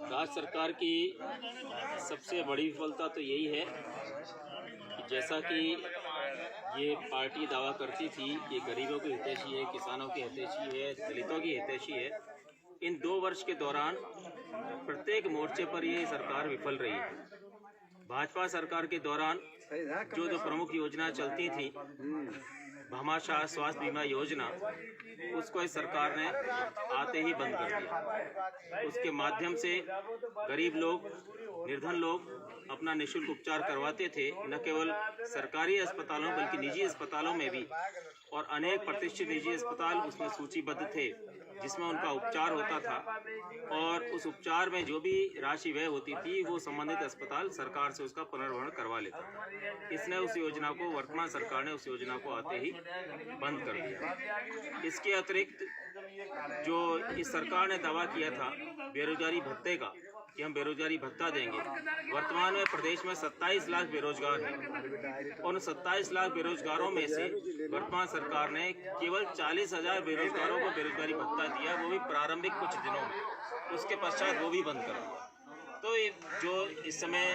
राज्य सरकार की सबसे बड़ी विफलता तो यही है कि जैसा कि ये पार्टी दावा करती थी कि गरीबों की हितैषी है, किसानों की हितैषी है, दलितों की हितैषी है, इन 2 वर्ष के दौरान प्रत्येक मोर्चे पर ये सरकार विफल रही है। भाजपा सरकार के दौरान जो प्रमुख योजना चलती थी, भामाशाह स्वास्थ्य बीमा योजना, उसको इस सरकार ने आते ही बंद कर दिया। उसके माध्यम से गरीब लोग, निर्धन लोग अपना निःशुल्क उपचार करवाते थे, न केवल सरकारी अस्पतालों बल्कि निजी अस्पतालों में भी, और अनेक प्रतिष्ठित निजी अस्पताल उसमें सूचीबद्ध थे जिसमें उनका उपचार होता था, और उस उपचार में जो भी राशि व्यय होती थी वो संबंधित अस्पताल सरकार से उसका पुनर्भरण करवा लेता था। इसने उस योजना को, वर्तमान सरकार ने उस योजना को आते ही बंद कर दिया। इसके अतिरिक्त जो इस सरकार ने दावा किया था बेरोजगारी भत्ते का, कि हम बेरोजगारी भत्ता देंगे, वर्तमान में प्रदेश में 27 लाख बेरोजगार हैं। उन 27 लाख बेरोजगारों में से वर्तमान सरकार ने केवल 40,000 बेरोजगारों को बेरोजगारी भत्ता दिया, वो भी प्रारंभिक कुछ दिनों में। उसके पश्चात वो भी बंद कर दिया। तो जो इस समय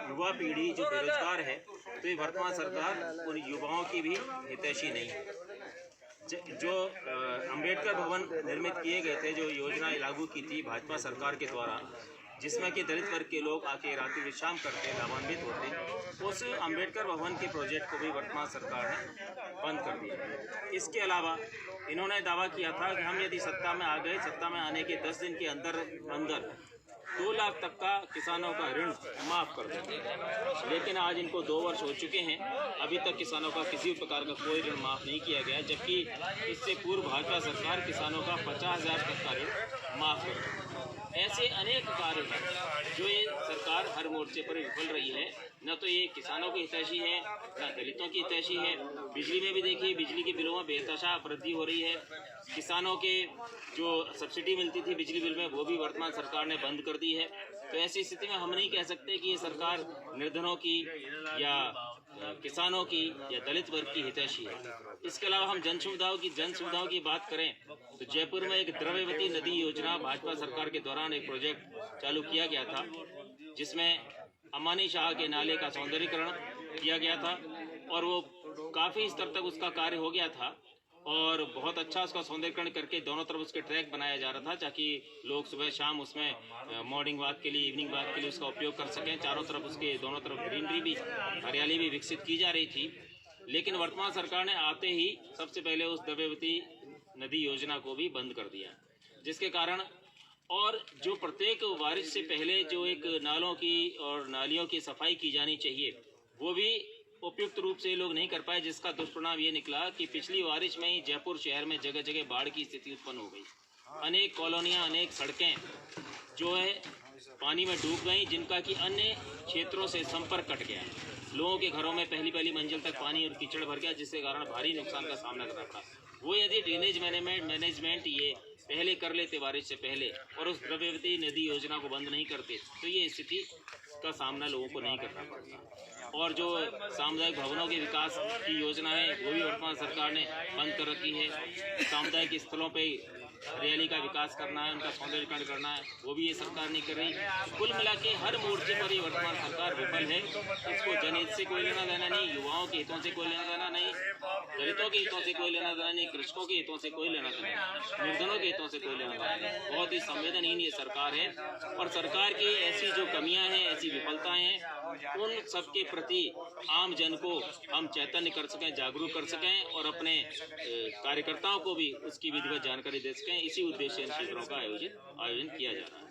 युवा पीढ़ी जो बेरोजगार है, तो ये वर्तमान सरकार उन युवाओं की भी हितैषी नहीं है। जो अंबेडकर भवन निर्मित किए गए थे, जो योजनाएं लागू की थी भाजपा सरकार के द्वारा, जिसमें कि दलित वर्ग के लोग आके रात्रि विश्राम करते, लाभान्वित होते, उस अंबेडकर भवन के प्रोजेक्ट को भी वर्तमान सरकार ने बंद कर दिया। इसके अलावा इन्होंने दावा किया था कि हम यदि सत्ता में आ गए, सत्ता में आने के 10 दिन के अंदर 2 लाख तक का किसानों का ऋण माफ कर देंगे। लेकिन आज इनको 2 वर्ष हो चुके हैं, अभी तक किसानों का किसी प्रकार का कोई ऋण माफ नहीं किया गया, जबकि इससे पूर्व भाजपा सरकार किसानों का 50,000 तक का ऋण माफ कर देती। ऐसे अनेक कार्य हैं जो ये सरकार हर मोर्चे पर विफल रही है। न तो ये किसानों की हितैषी है, न दलितों की हितैषी है। बिजली में भी देखिए, बिजली के बिलों में बेतहाशा वृद्धि हो रही है। किसानों के जो सब्सिडी मिलती थी बिजली बिल में, वो भी वर्तमान सरकार ने बंद कर दी है। तो ऐसी स्थिति में हम नहीं कह सकते कि ये सरकार निर्धनों की या किसानों की या दलित वर्ग की हितैषी है। इसके अलावा हम जन सुविधाओं की बात करें तो जयपुर में एक द्रव्यवती नदी योजना भाजपा सरकार के दौरान एक प्रोजेक्ट चालू किया गया था, जिसमें अमानी शाह के नाले का सौंदर्यीकरण किया गया था, और वो काफ़ी स्तर तक उसका कार्य हो गया था, और बहुत अच्छा उसका सौंदर्यीकरण करके दोनों तरफ उसके ट्रैक बनाया जा रहा था, ताकि लोग सुबह शाम उसमें मॉर्निंग वॉक के लिए, इवनिंग वॉक के लिए उसका उपयोग कर सकें। चारों तरफ उसके दोनों तरफ ग्रीनरी भी, हरियाली भी विकसित की जा रही थी। लेकिन वर्तमान सरकार ने आते ही सबसे पहले उस द्रव्यवती नदी योजना को भी बंद कर दिया, जिसके कारण, और जो प्रत्येक बारिश से पहले जो एक नालों की और नालियों की सफाई की जानी चाहिए, वो भी उपयुक्त रूप से लोग नहीं कर पाए, जिसका दुष्परिणाम ये निकला कि पिछली बारिश में ही जयपुर शहर में जगह जगह बाढ़ की स्थिति उत्पन्न हो गई। अनेक कॉलोनियां, अनेक सड़कें जो है पानी में डूब गई, जिनका कि अन्य क्षेत्रों से संपर्क कट गया। लोगों के घरों में पहली मंजिल तक पानी और कीचड़ भर गया, जिसके कारण भारी नुकसान का सामना करना पड़ा। वो यदि ड्रेनेज मैनेजमेंट ये पहले कर लेते बारिश से पहले, और उस द्रव्यवती नदी योजना को बंद नहीं करते, तो ये स्थिति का सामना लोगों को नहीं करना पड़ता। और जो सामुदायिक भवनों के विकास की योजना है, वो भी वर्तमान सरकार ने बंद कर रखी है। सामुदायिक स्थलों पे हरियाली का विकास करना है, उनका सौंदर्यीकरण करना है, वो भी ये सरकार नहीं कर रही। कुल मिला के हर मोर्चे पर ये वर्तमान सरकार विफल है। इसको जनहित से कोई लेना देना नहीं, युवाओं के हितों से कोई लेना देना नहीं, दलितों के हितों से कोई लेना देना नहीं, कृषकों के हितों से कोई लेना देना नहीं, निर्धनों के हितों से कोई लेना देना नहीं। बहुत ही संवेदनहीन ये सरकार है, और सरकार की ऐसी जो कमियां हैं, ऐसी विफलताएं हैं, उन सबके प्रति आम जन को हम चैतन्य कर सकें, जागरूक कर सकें, और अपने कार्यकर्ताओं को भी उसकी विधिवत जानकारी दे सकें। इसी उद्देश्य इन शिविरों का आयोजन किया जा रहा है।